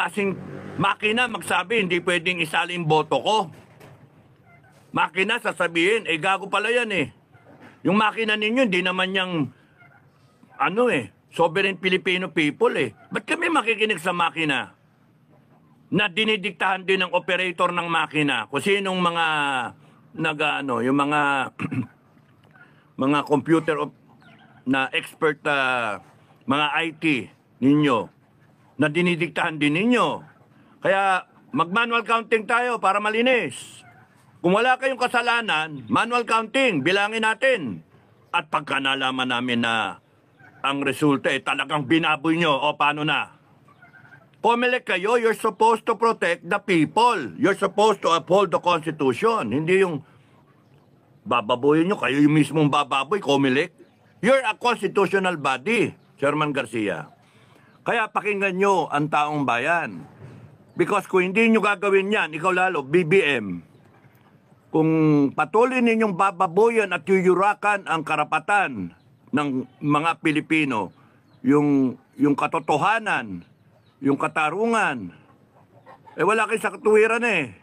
klaseng makina magsabi, hindi pwedeng isalin boto ko. Makina sasabihin, gago pala yan eh. Yung makina ninyo, hindi naman yung, sovereign Filipino people eh. Ba't kami makikinig sa makina? Na dinidiktahan din ng operator ng makina. Kung sinong mga, yung mga, mga computer na expert, mga IT ninyo, na dinidiktahan din ninyo. Kaya mag-manual counting tayo para malinis. Kung wala kayong kasalanan, manual counting, bilangin natin. At pagka nalaman namin na ang resulta talagang binaboy nyo, o paano na? Pumelek kayo, you're supposed to protect the people. You're supposed to uphold the Constitution. Hindi yung bababoyin nyo, kayo yung mismong bababoy, Comelec. You're a constitutional body, Chairman Garcia. Kaya pakinggan nyo ang taong bayan. Because kung hindi nyo gagawin yan, ikaw lalo, BBM, kung patuloy ninyong bababoyan at yuyurakan ang karapatan ng mga Pilipino, yung katotohanan, yung katarungan, wala kayo sa katuwiran eh.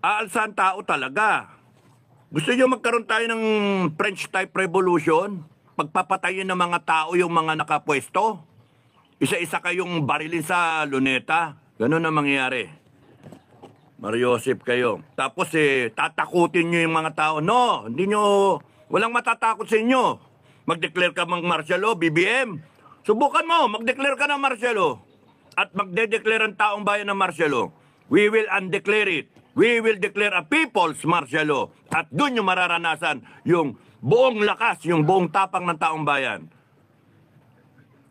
Aalsan tao talaga. Gusto nyo magkaroon tayo ng French-type revolution? Pagpapatayin ng mga tao yung mga nakapwesto? Isa-isa kayong barilin sa luneta? Ganun ang mangyayari. Mariosip kayo. Tapos tatakutin nyo yung mga tao. No, hindi nyo, walang matatakot sa inyo. Mag-declare ka ng martial law, BBM. Subukan mo, mag-declare ka ng martial law. At magde-declare ang taong bayan ng martial law. We will undeclare it. We will declare a people's martial law. At doon yung mararanasan yung buong lakas, yung buong tapang ng taong bayan.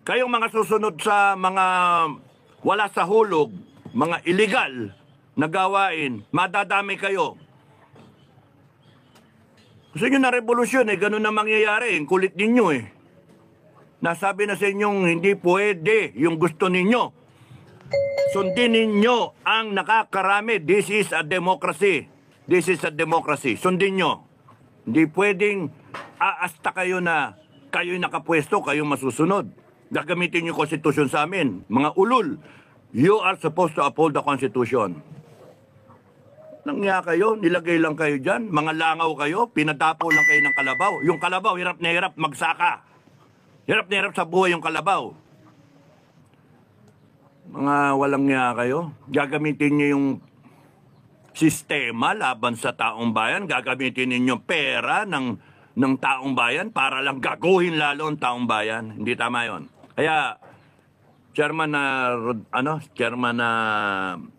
Kayong mga susunod sa mga wala sa hulog, mga illegal na gawain, madadami kayo. Gusto nyo na revolusyon ganun na mangyayari, kulit ninyo Nasabi na sa inyong hindi pwede yung gusto ninyo. Sundin ninyo ang nakakarami. This is a democracy. This is a democracy. Sundin nyo. Hindi pwedeng aasta kayo na kayo'y nakapwesto, kayong masusunod. Gagamitin yung konstitusyon sa amin. Mga ulul, you are supposed to uphold the Constitution. Nangya kayo, nilagay lang kayo dyan, mga langaw kayo, pinadapo lang kayo ng kalabaw. Yung kalabaw, hirap na hirap magsaka. Hirap na hirap sa buhay yung kalabaw. Mga walang niya kayo, gagamitin niyo yung sistema laban sa taong bayan, gagamitin ninyo pera ng taong bayan para lang gaguhin lalo ang taong bayan. Hindi tama yon. Kaya, Chairman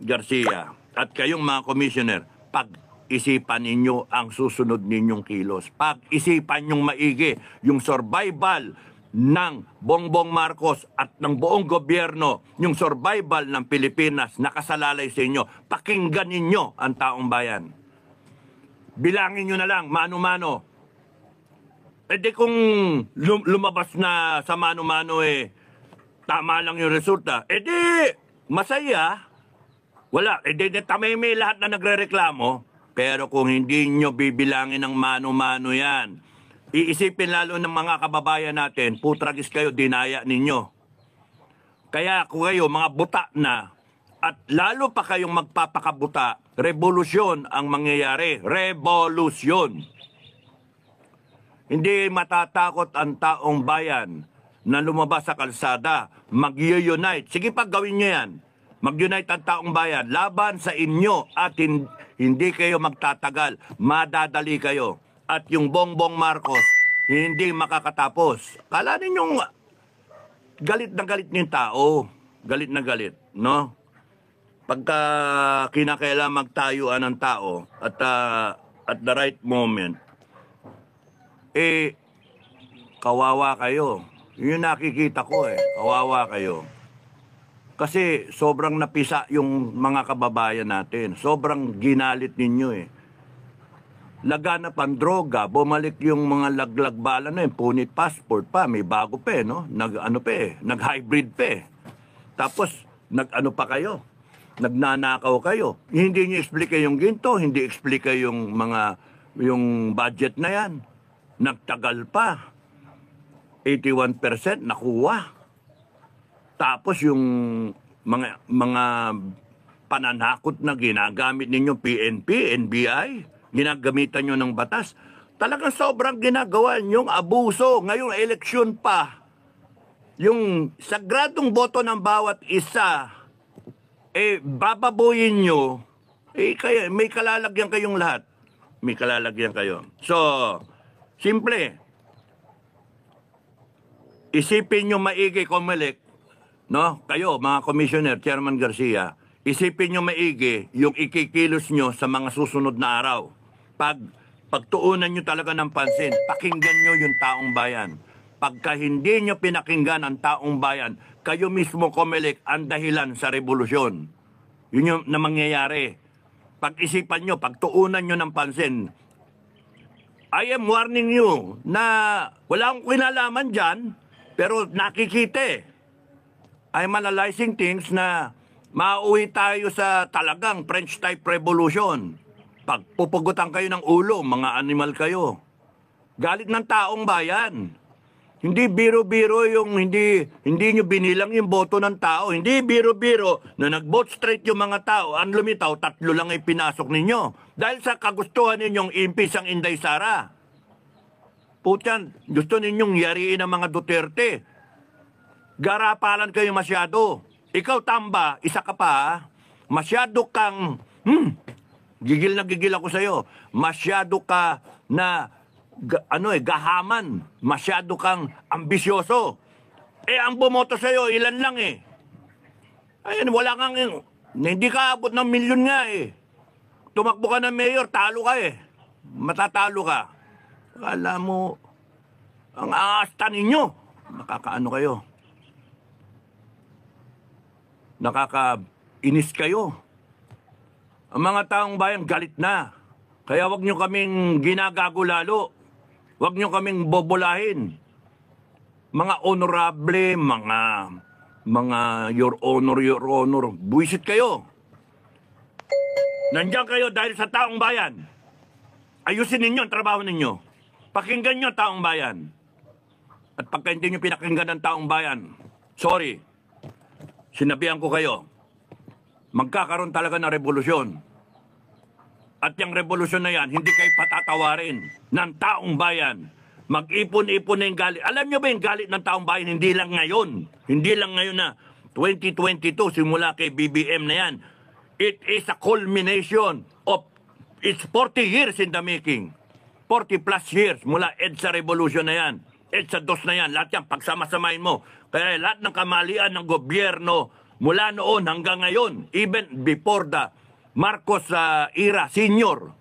Garcia at kayong mga commissioner, pag-isipan ninyo ang susunod ninyong kilos. Pag-isipan nyong maigi yung survival ng Bongbong Marcos at ng buong gobyerno, yung survival ng Pilipinas nakasalalay sa inyo. Pakinggan ninyo ang taong bayan. Bilangin nyo na lang, mano-mano. Di kung lumabas na sa mano-mano tama lang yung resulta. Di masaya. Wala. Di tameme lahat na nagre-reklamo. Pero kung hindi nyo bibilangin ng mano-mano yan, iisipin lalo ng mga kababayan natin, putragis kayo, dinaya ninyo. Kaya kung kayo, mga buta na, at lalo pa kayong magpapakabuta, revolusyon ang mangyayari. Revolusyon. Hindi matatakot ang taong bayan na lumabas sa kalsada, mag-unite. Sige, gawin nyo yan. Mag-unite ang taong bayan, laban sa inyo at hindi kayo magtatagal, madadali kayo. At yung Bongbong Marcos, hindi makakatapos. Kala ninyong galit na galit ng tao. Galit na galit, no? Pagka kinakailangan magtayuan ng tao at the right moment, kawawa kayo. Yun nakikita ko kawawa kayo. Kasi sobrang napisa yung mga kababayan natin. Sobrang ginalit ninyo Laganap ang droga, bumalik yung mga laglag bala na punit passport pa, may bago pa no? Nag-hybrid pa Tapos, nag-ano pa kayo? Nagnanakaw kayo. Hindi nyo explica yung ginto, hindi explica yung budget na yan. Nagtagal pa. 81% nakuha. Tapos yung mga pananakot na ginagamit ninyo PNP, NBI, ginagamitan nyo ng batas. Talagang sobrang ginagawa nyong abuso. Ngayong eleksyon pa, yung sagradong boto ng bawat isa, bababuyin nyo, kaya, may kalalagyan kayong lahat. May kalalagyan kayo. So, simple, isipin nyo maigi, Comelec, no? Kayo, mga commissioner, Chairman Garcia, isipin nyo maigi yung ikikilos nyo sa mga susunod na araw. Pagtuunan nyo talaga ng pansin, pakinggan nyo yung taong bayan. Pagka hindi nyo pinakinggan ang taong bayan, kayo mismo, Comelec, ang dahilan sa revolusyon. Yun yung na mangyayari. Pag-isipan nyo, pagtuunan nyo ng pansin, I am warning you na wala akong kinalaman dyan, pero nakikita. I'm analyzing things na mauwi tayo sa talagang French-type revolution. Pagpupugutan kayo ng ulo, mga animal kayo. Galit ng taong bayan. Hindi biro-biro yung hindi nyo binilang yung boto ng tao. Hindi biro-biro na nag-vote straight yung mga tao. Ang lumitaw, 3 lang ay pinasok ninyo. Dahil sa kagustuhan ninyong impis ang Inday Sara. Putyan, gusto ninyong yariin ang mga Duterte. Garapalan kayo masyado. Ikaw, Tamba, isa ka pa, masyado kang, gigil na gigil ako sa'yo. Masyado ka na, gahaman. Masyado kang ambisyoso. Ang bumoto sa'yo, ilan lang Ayun, wala kang, hindi ka abot ng milyon nga Tumakbo ka ng mayor, talo ka Matatalo ka. Akala mo, ang aasta ninyo. Nakakaano kayo. Nakakainis kayo. Ang mga taong bayan galit na. Kaya wag nyo kaming ginagago lalo. Wag nyo kaming bobolahin. Mga honorable, mga your honor, buwisit kayo. Nandiyan kayo dahil sa taong bayan. Ayusin ninyo ang trabaho ninyo. Pakinggan nyo taong bayan. At pagka hindi nyo pinakinggan ng taong bayan, sorry, sinabihan ko kayo, magkakaroon talaga ng revolusyon. At yung revolusyon na yan, hindi kayo patatawarin ng taong bayan. Mag-ipon-ipon na yung galit. Alam nyo ba yung galit ng taong bayan? Hindi lang ngayon. Hindi lang ngayon na 2022, simula kay BBM na yan. It is a culmination of, it's 40 years in the making. 40 plus years mula EDSA revolution na yan. EDSA 2 na yan. Lahat yan, pagsama-samahin mo. Kaya lahat ng kamalian ng gobyerno mula noon hanggang ngayon, even before the Marcos era, senior,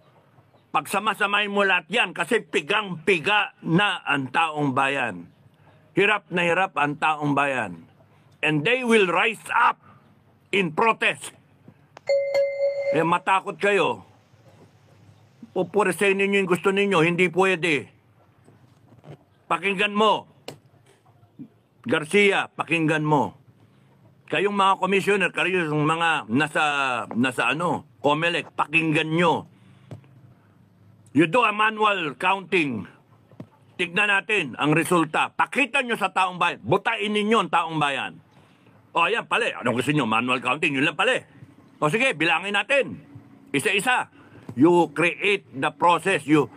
pagsama-samahin mo lahat yan kasi pigang-piga na ang taong bayan. Hirap na hirap ang taong bayan. And they will rise up in protest. Matakot kayo. Pupurisayin ninyo yung gusto ninyo, hindi pwede. Pakinggan mo. Garcia, pakinggan mo. Kayong mga commissioner, kayong mga nasa Comelec, pakinggan nyo. You do a manual counting. Tignan natin ang resulta. Pakita nyo sa taong bayan. Butain ninyo ang taong bayan. O, yan pala. Anong gusto nyo? Manual counting. Yun lang pala. O sige, bilangin natin. Isa-isa. You create the process. You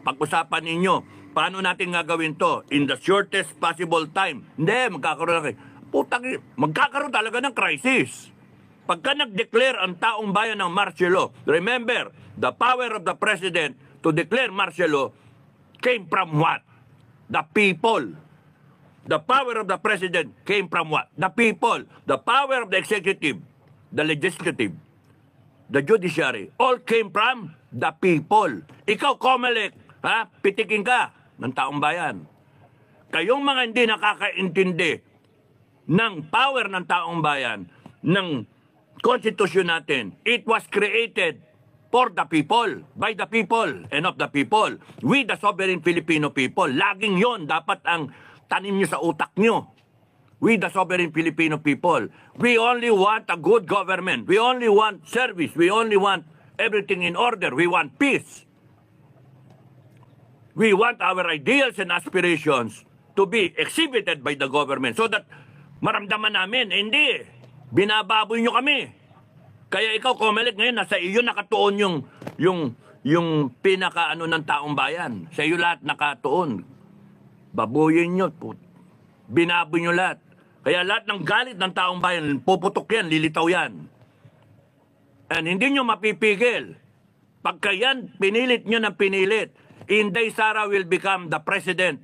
pag-usapan ninyo. Paano natin gagawin to? In the shortest possible time. Hindi, magkakaroon talaga ng crisis. Pagka nag-declare ang taong bayan ng martial law, remember, the power of the president to declare martial law came from what? The people. The power of the president came from what? The people. The power of the executive, the legislative, the judiciary, all came from the people. Ikaw, Comelec, pitikin ka ng taong bayan. Kayong mga hindi nakakaintindi ng power ng taong bayan, ng konstitusyon natin, it was created for the people, by the people, and of the people. We, the sovereign Filipino people. Laging yon dapat ang tanim nyo sa utak nyo. We, the sovereign Filipino people, we only want a good government. We only want service. We only want everything in order. We want peace. We want our ideals and aspirations to be exhibited by the government so that maramdaman namin, hindi, Binababoy nyo kami. Kaya ikaw, Comelec, ngayon, nasa iyo nakatuon yung pinaka-ano ng taong bayan. Sa iyo lahat nakatuon. Babuyin nyo. Binaboy nyo lahat. Kaya lahat ng galit ng taong bayan, puputok yan, lilitaw yan. And hindi nyo mapipigil. Pagka yan, pinilit nyo ng pinilit, Inday Sara will become the president.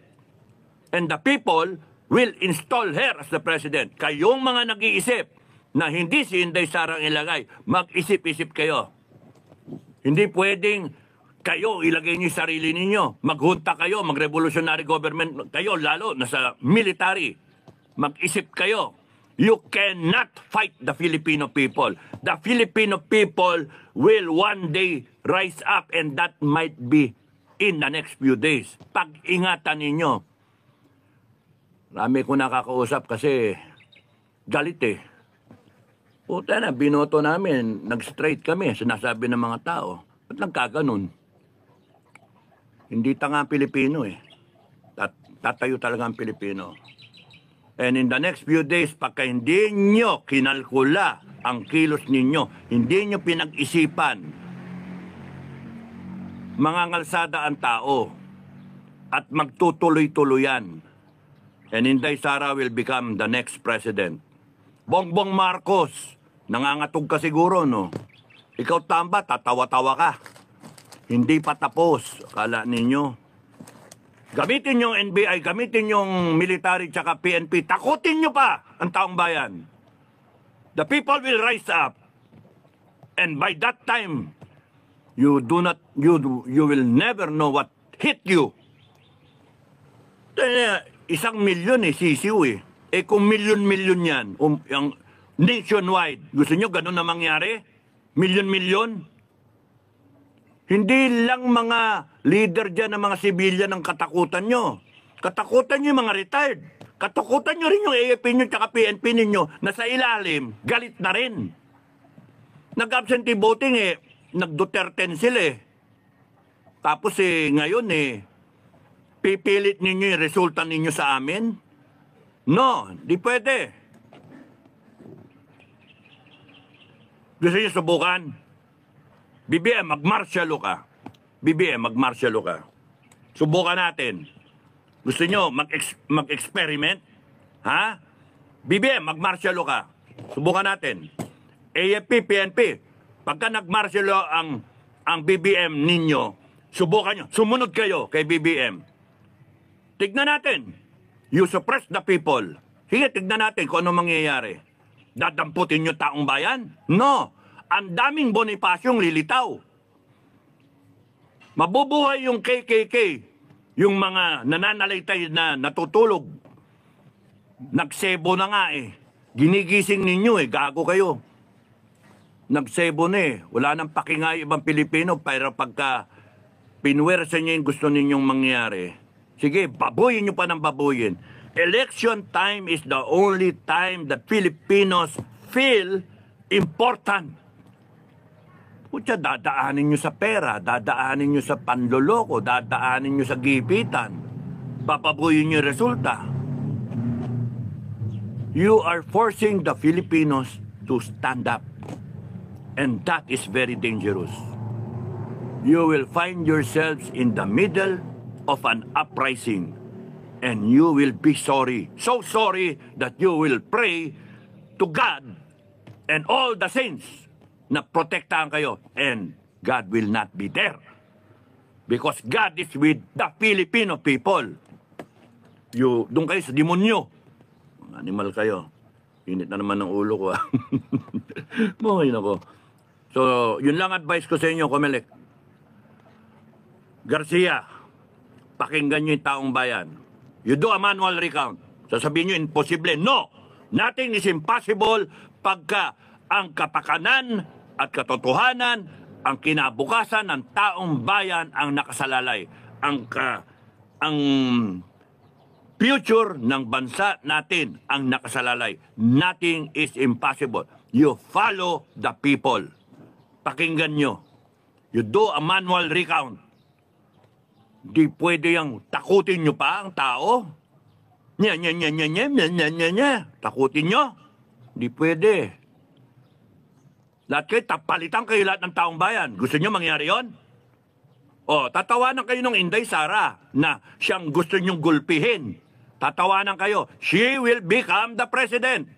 And the people will install her as the president. Kayong mga nag-iisip na hindi si Inday Sara ang ilagay, mag-isip-isip kayo. Hindi pwedeng kayo ilagay niyo sarili ninyo. Maghunta kayo, mag-revolutionary government kayo, lalo nasa military. Mag-isip kayo. You cannot fight the Filipino people. The Filipino people will one day rise up, and that might be in the next few days. Pag-ingatan ninyo. Marami ko nakakausap kasi galit eh. Puta na, binoto namin, nag-straight kami, sinasabi ng mga tao. Ba't lang kaganon? Hindi tanga ang Pilipino eh. Tatayo talaga ang Pilipino. And in the next few days, pagka hindi nyo kinalkula ang kilos ninyo, hindi nyo pinag-isipan, mangangalsada ang tao at magtutuloy-tuluyan. And Inday Sara will become the next president. Bongbong Marcos, nangangatog ka siguro, no? Ikaw tamba, tatawa-tawa ka. Hindi pa tapos, akala ninyo. Gamitin yung NBI, gamitin yung military tsaka PNP, takutin nyo pa ang taong bayan. The people will rise up. And by that time, you will never know what hit you. 1 milyon eh, sisiw eh. Eh kung milyon-milyon yan, yung nationwide, gusto nyo ganun na mangyari? Milyon-milyon? Hindi lang mga leader dyan ng mga sibilyan ng katakutan nyo. Katakutan nyo yung mga retired. Katakutan nyo rin yung AFP nyo at PNP ninyo na sa ilalim, galit na rin. Nag-absentee voting eh, nag-Duterten sila eh. Tapos eh, ngayon eh, pipilit ninyo yung resulta ninyo sa amin? No, di pwede. Gusto nyo subukan? BBM, mag-martialo ka. BBM, mag-martialo ka. Subukan natin. Gusto nyo mag-experiment? Ha? BBM, mag-martialo ka. Subukan natin. AFP, PNP, pagka nag-martialo ang BBM ninyo, subukan nyo. Sumunod kayo kay BBM. Tignan natin. You suppress the people. Sige, tignan natin kung ano mangyayari. Dadamputin nyo taong bayan? No. Ang daming Bonifacyong lilitaw. Mabubuhay yung KKK, yung mga nananalaytay na natutulog. Nagsebo na nga eh. Ginigising ninyo eh, gago kayo. Nagsebo na eh. Wala nang pakingay ibang Pilipino, pero pagka pinwersa nyo yung gusto ninyong mangyari, sige, babuyin nyo pa ng babuyin. Election time is the only time that Filipinos feel important. Kutya, dadaanin nyo sa pera, dadaanin nyo sa panloloko, dadaanin nyo sa gipitan. Papabuyin nyo yung resulta. You are forcing the Filipinos to stand up. And that is very dangerous. You will find yourselves in the middle of an uprising. And you will be sorry. So sorry that you will pray to God and all the saints na protektahan kayo, and God will not be there. Because God is with the Filipino people. Doon kayo sa demonyo. Animal kayo. Init na naman ng ulo ko. Muhay na ko. So, yun lang advice ko sa inyo, Comelec. Garcia, pakinggan nyo yung taong bayan. You do a manual recount. Sasabihin nyo, imposible. No! Nothing is impossible pagka ang kapakanan at katotohanan, ang kinabukasan ng taong bayan ang nakasalalay. Ang future ng bansa natin ang nakasalalay. Nothing is impossible. You follow the people. Pakinggan nyo. You do a manual recount. Di pwede yung takutin nyo pa ang tao. Takutin nyo. Di pwede. Lahat kayo, tapalitan kayo lahat ng taong bayan. Gusto nyo mangyari yon? O, tatawanan kayo ng Inday Sara na siyang gusto nyong gulpihin. Tatawanan kayo. She will become the president.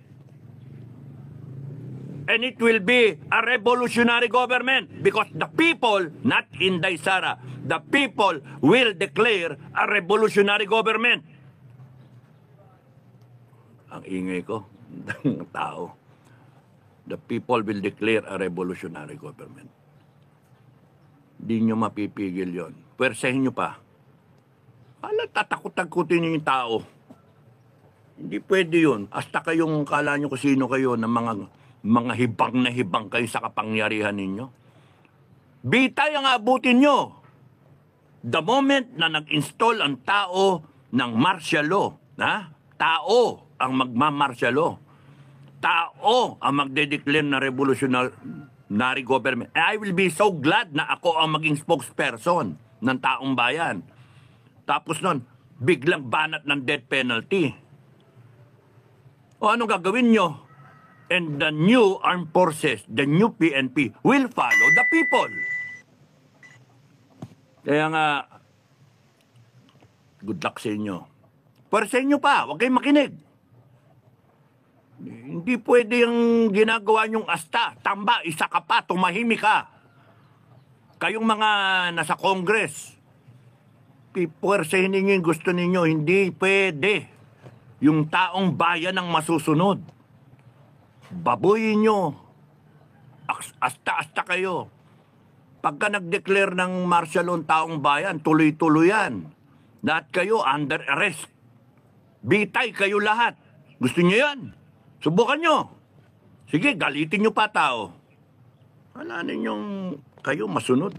And it will be a revolutionary government because the people, not Inday Sara, the people will declare a revolutionary government. Ang ingay ko, ng tao. The people will declare a revolutionary government. Di nyo mapipigil yon. Pwersahin nyo pa. Alam, tatakot-takutin nyo yung tao. Hindi pwede yun. Hasta kayong kala nyo kung sino kayo ng mga hibang na hibang kayo sa kapangyarihan ninyo. Bitay ang abutin nyo. The moment na nag-install ang tao ng martial law, tao ang magma-martial law, tao ang magde-declare na revolutionary government. I will be so glad na ako ang maging spokesperson ng taong bayan. Tapos nun, biglang banat ng death penalty. O anong gagawin nyo? And the new armed forces, the new PNP, will follow the people. Kaya nga, good luck sa inyo. Pero sa inyo pa, huwag kayong makinig. Hindi pwede yung ginagawa nyong asta, tamba, isa ka pa, tumahimik ka. Kayong mga nasa Congress, pipwersahin ninyo yung gusto ninyo, hindi pwede. Yung taong bayan ang masusunod. Babuyin nyo. Asta-asta kayo. Pagka nag-declare ng martial law taong bayan, tuloy-tuloy yan. Lahat kayo under arrest. Bitay kayo lahat. Gusto nyo yan? Subukan nyo. Sige, galitin nyo pa tao. Wala ninyong kayo masunod.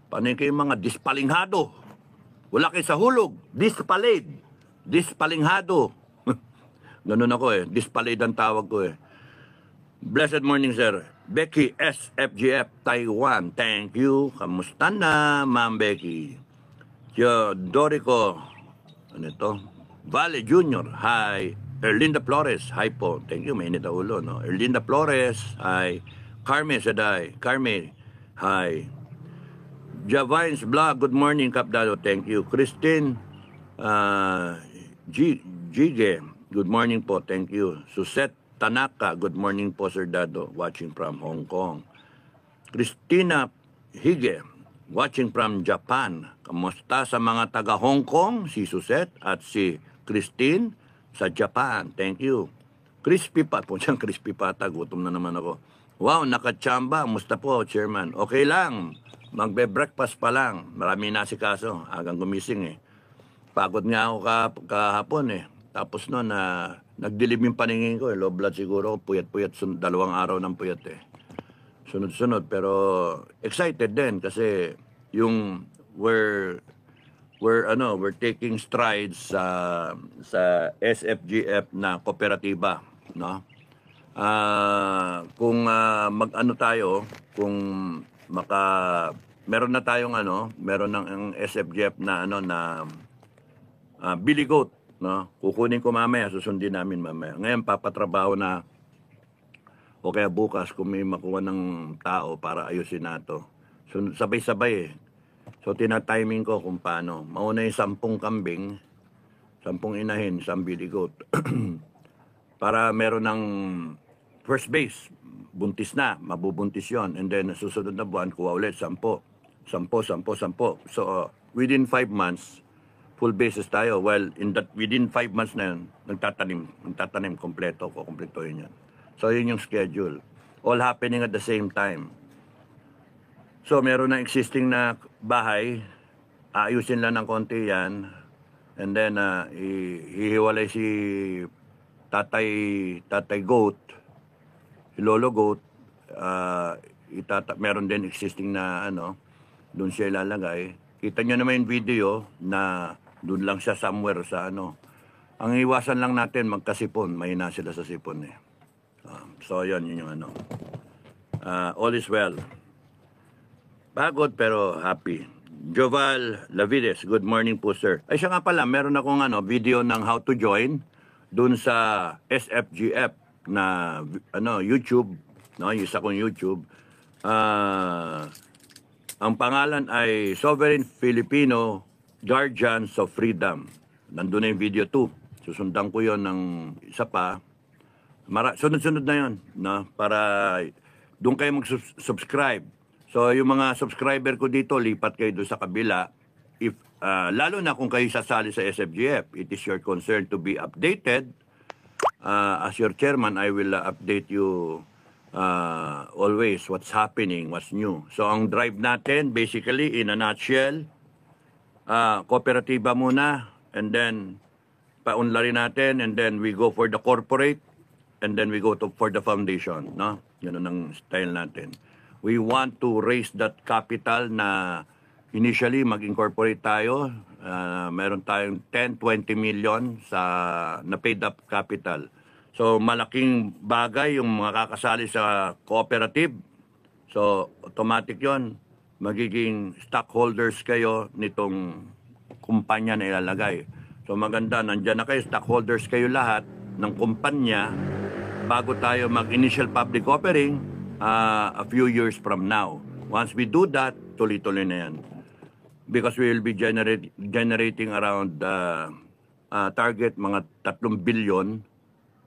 Panay kayo mga dispalinghado. Wala kayo sa hulog. Dispalid. Dispalinghado. Ganun ako eh. Dispalid ang tawag ko eh. Blessed morning, sir. Becky SFGF Taiwan. Thank you. Kamusta na, Ma'am Becky? Dorico. Ano ito? Vale Junior. Hi. Erlinda Flores. Hi po. Thank you. Mainit na ulo, no? Erlinda Flores. Hi. Carmen Saday. Carmen. Hi. Javines Vlog. Good morning, Kapdado. Thank you. Christine Jige. Good morning po. Thank you. Suset Tanaka, good morning po, Sir Dado, watching from Hong Kong. Christina Hige, watching from Japan. Kamusta sa mga taga Hong Kong, si Suset at si Christine sa Japan. Thank you. Crispy pa po siyang crispy pata, gutom na naman ako. Wow, nakachamba. Musta po, Chairman? Okay lang. Magbe-breakfast pa lang. Marami nasikaso. Agang gumising eh. Pagod nga ako kahapon eh. Tapos noon, nagdilim yung paningin ko. Low blood siguro. Puyat-puyat. 2 araw ng puyat eh. Sunod-sunod. Pero excited din kasi yung we're taking strides sa SFGF na kooperatiba, no? Kung mag-ano tayo, kung meron na tayong meron ng SFGF na Billy Goat, no? Kukunin ko mamaya, susundin namin mamaya. Ngayon papatrabaho na o kaya bukas kung may makuha ng tao para ayusin nato. So, sabay-sabay eh. So tina-timing ko kung paano. Mauna yung 10 kambing, 10 inahin, 1 Billy Goat. Para meron ng first base, buntis na, mabubuntis yon. And then susunod na buwan, kuha ulit 10. 10. So within 5 months, full basis tayo. Well, within 5 months na yun, nagtatanim, kukumpletuhin yan. So, yun yung schedule. All happening at the same time. So, meron na existing na bahay, aayusin lang ng konti yan, and then, hihiwalay si tatay goat, si lolo goat, meron din existing na, doon siya ilalagay. Kita nyo naman yung video na doon lang siya somewhere sa Ang iwasan lang natin, magkasipon. Mahina sila sa sipon eh. So, yun yung all is well. Pagod pero happy. Joval Lavides, good morning po, sir. Ay, siya nga pala, meron akong video ng how to join doon sa SFGF na YouTube. no? Yung isa kong YouTube. Ang pangalan ay Sovereign Filipino Guardians of Freedom. Nandun na yung video 2. Susundan ko yon ng isa pa. Sunod-sunod na yon, no? Para doon kayo mag-subscribe. So yung mga subscriber ko dito, lipat kayo doon sa kabila. If, lalo na kung kayo sasali sa SFGF, it is your concern to be updated. As your chairman, I will update you always what's happening, what's new. So ang drive natin, basically, in a nutshell, kooperatiba muna, and then paunlarin natin, and then we go for the corporate, and then we go for the foundation, no? Yun ang style natin. We want to raise that capital na initially mag-incorporate tayo. Meron tayong 10-20 million na paid up capital. So malaking bagay yung mga kakasali sa cooperative. So automatic yon, magiging stockholders kayo nitong kumpanya na ilalagay. So maganda, nandyan na kayo, stockholders kayo lahat ng kumpanya bago tayo mag-initial public offering a few years from now. Once we do that, tuloy-tuloy na yan. Because we will be generating around target mga 3 billion,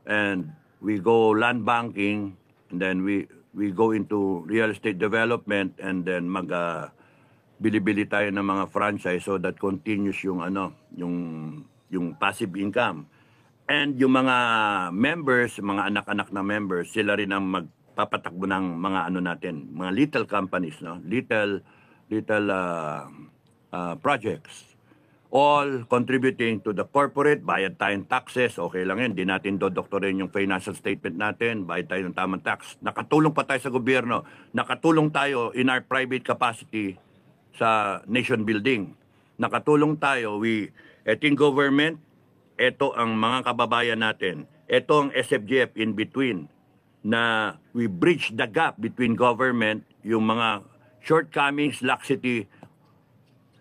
and we go land banking, and then we go into real estate development, and then bili-bili tayo ng mga franchise so that continues yung yung passive income. And yung mga members, mga anak-anak na members, sila rin ang magpapatakbo ng mga natin, mga little companies, no? Little projects. All contributing to the corporate, bayad tayong taxes, okay lang yan, di natin dodoktorin yung financial statement natin, bayad tayo ng tamang tax. Nakatulong pa tayo sa gobyerno, nakatulong tayo in our private capacity sa nation building. Nakatulong tayo, eting government, ito ang mga kababayan natin, ito ang SFGF in between, na we bridge the gap between government, yung mga shortcomings, laxity,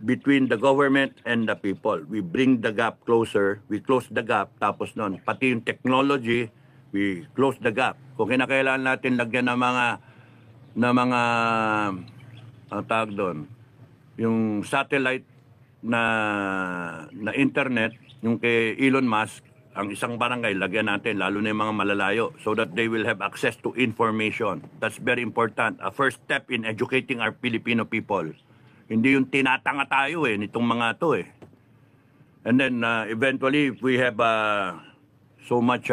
between the government and the people. We bring the gap closer, we close the gap, tapos nun, pati yung technology, we close the gap. Kung kinakailangan natin lagyan ng mga tawag doon, yung satellite na internet, yung kay Elon Musk, ang isang barangay, lagyan natin, lalo na yung mga malalayo, so that they will have access to information. That's very important. A first step in educating our Filipino people. Hindi yung tinatanga tayo nitong mga to And then eventually, if we have so much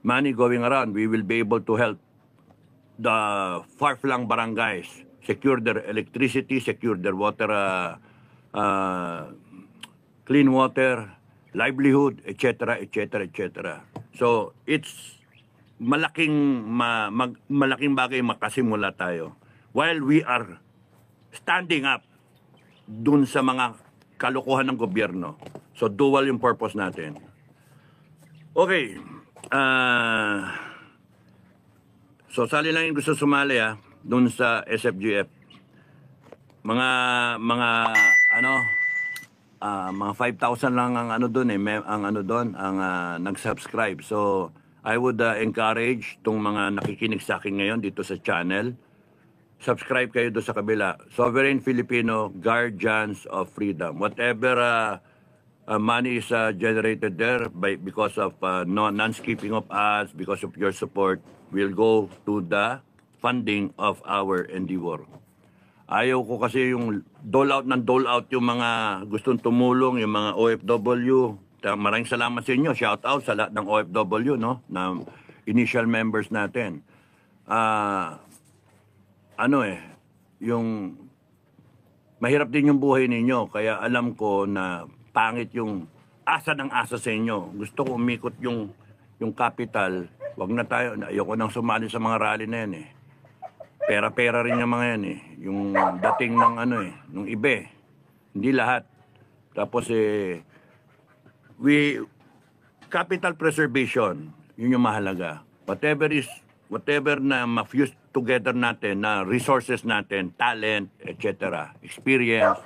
money going around, we will be able to help the far-flung barangays secure their electricity, secure their water, clean water, livelihood, etc., etc., etc. So it's malaking bagay makasimula tayo while we are standing up dun sa mga kalokohan ng gobyerno. So dual yung purpose natin. Okay. So sali lang yung gusto sumali dun sa SFGF. Mga 5,000 lang ang doon ang nag-subscribe. So I would encourage tong mga nakikinig sa akin ngayon dito sa channel, subscribe kayo doon sa kabila. Sovereign Filipino Guardians of Freedom. Whatever money is generated there because of non-skipping of ads, because of your support, will go to the funding of our endeavor. Ayaw ko kasi yung dole out yung mga gustong tumulong, yung mga OFW. Maraming salamat sa inyo. Shout out sa lahat ng OFW, no? Na initial members natin. Yung mahirap din yung buhay ninyo, kaya alam ko na pangit yung asa ng asa sa inyo. Gusto ko umikot yung capital. Wag na tayo, ayoko nang sumali sa mga rally na yan Pera-pera rin yung mga yan Yung dating ng nung iba Hindi lahat. Tapos capital preservation, yun yung mahalaga. Whatever na ma-fuse together natin, na resources natin, talent, etc., experience,